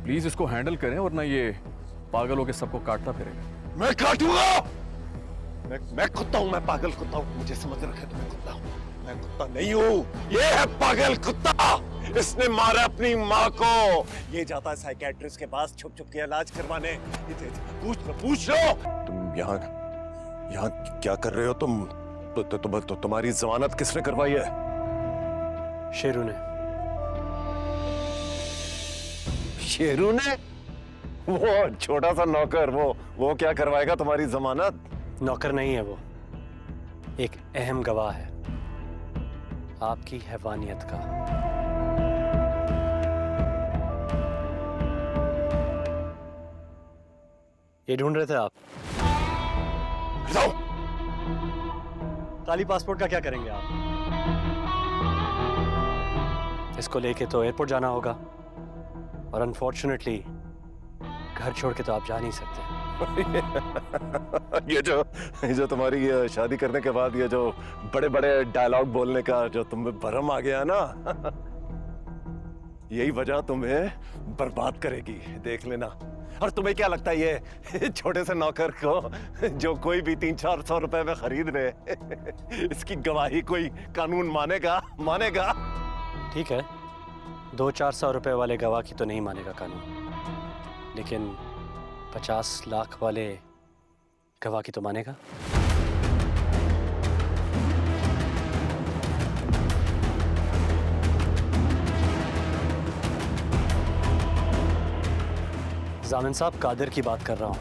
Please इसको handle करें वरना ये पागल होके सबको काटता फिरेगा। मैं काटूंगा। मैं कुत्ता हूं, मैं पागल कुत्ता हूं, मुझे समझ रखा है तुम्हें कुत्ता हूं। मैं कुत्ता नहीं हूं, ये है पागल कुत्ता। इसने मारा अपनी माँ को। ये जाता है साइकियाट्रिस्ट के पास छुप छुप के इलाज करवाने। पूछ लो तुम यहाँ क्या कर रहे हो तुम? तुम्हारी जमानत किसने करवाई है? शेरू ने। शेरू ने? वो छोटा सा नौकर, वो क्या करवाएगा तुम्हारी जमानत? नौकर नहीं है वो, एक अहम गवाह है आपकी हैवानियत का। ये ढूंढ रहे थे आप? काली पासपोर्ट का क्या करेंगे आप? इसको लेके तो एयरपोर्ट जाना होगा और अनफॉर्चुनेटली घर छोड़ के तो आप जा नहीं सकते। ये जो तुम्हारी शादी करने के बाद ये जो बड़े बड़े डायलॉग बोलने का जो तुम्हें भरम आ गया ना, यही वजह तुम्हें बर्बाद करेगी, देख लेना। और तुम्हें क्या लगता है ये छोटे से नौकर को जो कोई भी 300-400 रुपए में खरीद रहे, इसकी गवाही कोई कानून मानेगा? ठीक है, 200-400 रुपए वाले गवाह की तो नहीं मानेगा कानून, लेकिन 50 लाख वाले गवाह की तो मानेगा। जामिन साहब, कादिर की बात कर रहा हूं।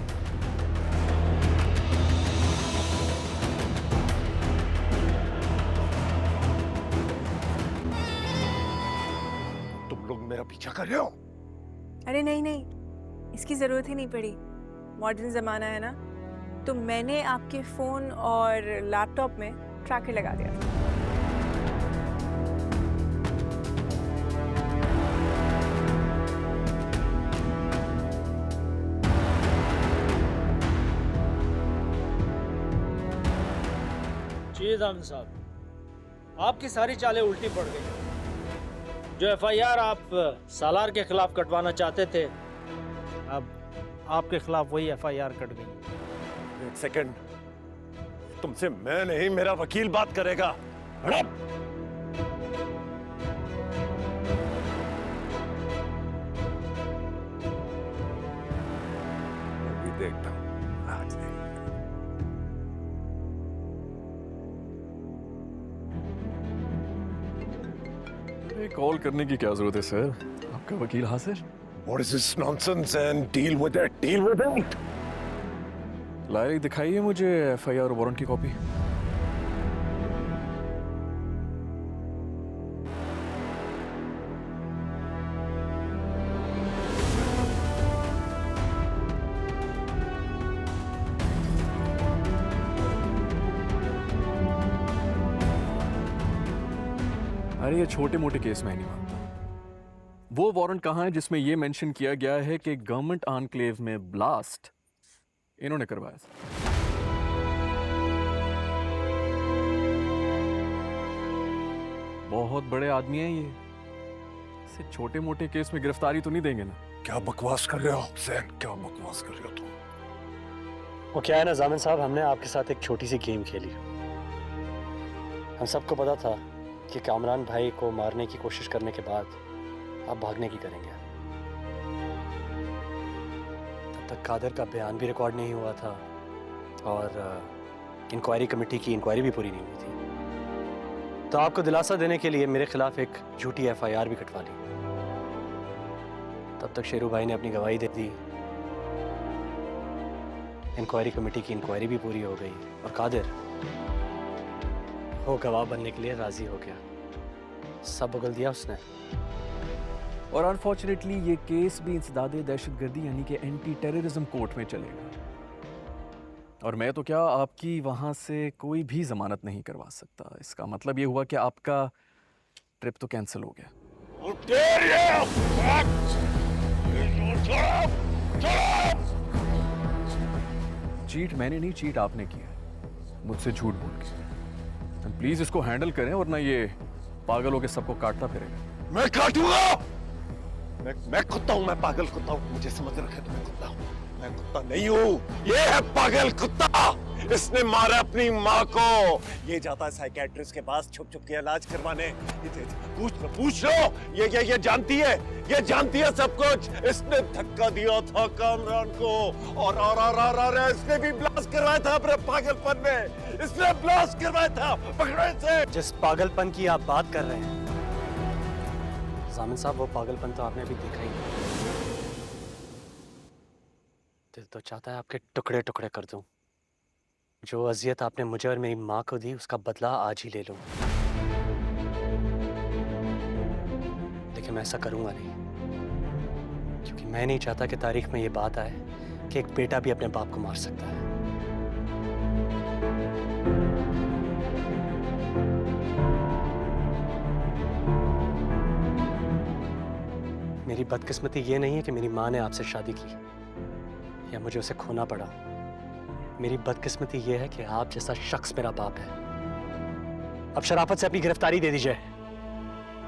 तुम लोग मेरा पीछा कर रहे हो? अरे नहीं, इसकी जरूरत ही नहीं पड़ी। मॉडर्न जमाना है ना, तो मैंने आपके फोन और लैपटॉप में ट्रैकर लगा दिया था। जी जामिन साहब, आपकी सारी चालें उल्टी पड़ गई। जो एफआईआर आप सालार के खिलाफ कटवाना चाहते थे, अब आपके खिलाफ वही एफआईआर कट गई। एक सेकंड, तुमसे मैं नहीं, मेरा वकील बात करेगा। हड़प! अभी देखता हूं, आज नहीं। कॉल करने की क्या जरूरत है सर, आपका वकील हाजिर। What is this nonsense and deal with it? लायक दिखाइए मुझे एफआईआर वारंट की कॉपी। अरे ये छोटे मोटे केस में नहीं मानता। वो वारंट कहाँ है जिसमें ये मेंशन किया गया है कि गवर्नमेंट एन्क्लेव में ब्लास्ट इन्होंने करवाया था? बहुत बड़े आदमी हैं ये, इसे छोटे मोटे केस में गिरफ्तारी तो नहीं देंगे ना? क्या बकवास कर रहे हो हुसैन? क्या बकवास कर रहे हो तुम? वो क्या है ना जामिन साहब, हमने आपके साथ एक छोटी सी गेम खेली। हम सबको पता था कि कामरान भाई को मारने की कोशिश करने के बाद आप भागने की करेंगे। तब तक कादिर का बयान भी रिकॉर्ड नहीं हुआ था और इंक्वायरी कमेटी की इंक्वायरी भी पूरी नहीं हुई थी। तो आपको दिलासा देने के लिए मेरे खिलाफ एक झूठी एफआईआर भी कटवा ली। तब तक शेरू भाई ने अपनी गवाही दे दी, इंक्वायरी कमेटी की इंक्वायरी भी पूरी हो गई और कादिर वो गवाह बनने के लिए राजी हो गया। सब बगल दिया उसने। और अनफॉर्चुनेटली ये केस भी इंसदादे दहशतगर्दी यानी कि एंटी टेररिज्म कोर्ट में चलेगा। और मैं तो क्या, आपकी वहां से कोई भी जमानत नहीं करवा सकता। इसका मतलब ये हुआ कि आपका ट्रिप तो कैंसिल हो गया। चीट मैंने नहीं, चीट आपने किया मुझसे झूठ बोल के। प्लीज इसको हैंडल करें वरना ये पागल होके सबको काटता फिरेगा। मैं काटूंगा। मैं कुत्ता हूं, मैं पागल कुत्ता हूं, मुझे समझ रखा है तो मैं कुत्ता हूं। मैं कुत्ता नहीं हूं, ये है पागल कुत्ता। इसने मारा अपनी माँ को। ये जाता है साइकियाट्रिस्ट के पास छुप छुप के इलाज करवाने। पूछ लो, ये जानती है, ये जानती है सब कुछ। इसने धक्का दिया था कामरान को और इसने भी ब्लास्ट करवाया था अपने पागलपन में। इसने ब्लास्ट करवाया था, पकड़ो इसे। जिस पागलपन की आप बात कर रहे हैं जामिन साहब, वो पागलपन तो आपने अभी देखा ही नहीं। दिल तो चाहता है आपके टुकड़े टुकड़े कर दूं। जो अजियत आपने मुझे और मेरी माँ को दी उसका बदला आज ही ले लूं, लेकिन मैं ऐसा करूंगा नहीं, क्योंकि मैं नहीं चाहता कि तारीख में ये बात आए कि एक बेटा भी अपने बाप को मार सकता है। मेरी बदकिस्मती ये नहीं है कि मेरी माँ ने आपसे शादी की या मुझे उसे खोना पड़ा। मेरी बदकिस्मती ये है कि आप जैसा शख्स मेरा बाप है। अब शराफत से अपनी गिरफ्तारी दे दीजिए,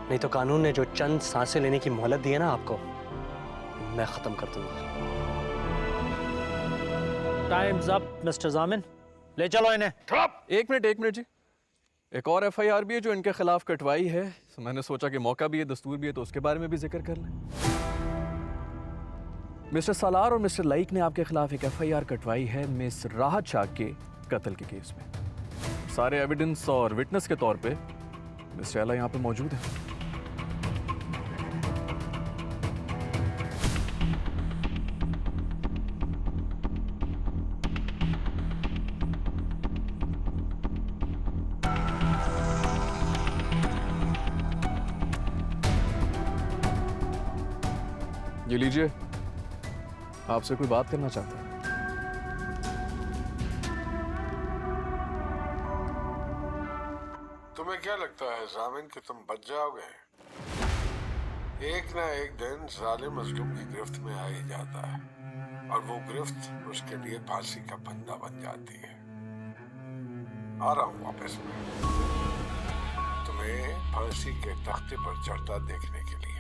नहीं तो कानून ने जो चंद सांसें लेने की मोहलत दी है ना आपको, मैं खत्म कर दूंगा। टाइम्स अप मिस्टर जामिन, ले चलो इन्हें। एक मिनट जी। एक और एफआईआर भी है जो इनके खिलाफ कटवाई है, तो मैंने सोचा कि मौका भी है, दस्तूर भी है, तो उसके बारे में भी जिक्र कर लें। मिस्टर सालार और मिस्टर लाइक ने आपके खिलाफ एक एफआईआर कटवाई है मिस राहत शाह के कत्ल के केस में। सारे एविडेंस और विटनेस के तौर पे मिस शैला यहाँ पे मौजूद है। ये लीजिए, आपसे कोई बात करना चाहता है। तुम्हें क्या लगता है जामिन कि तुम बच जाओगे? एक ना एक दिन जालिम मजलूम की गिरफ्त में आ ही जाता है, और वो गिरफ्त उसके लिए फांसी का फंदा बन जाती है। आ रहा हूँ वापस में, तुम्हें फांसी के तख्ते पर चढ़ता देखने के लिए।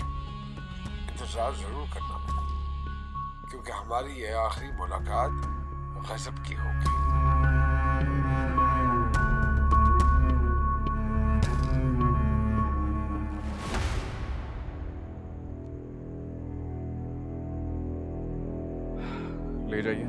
इंतजार जरूर करना मेरा, क्योंकि हमारी ये आखिरी मुलाकात गजब की होगी। ले जाइए।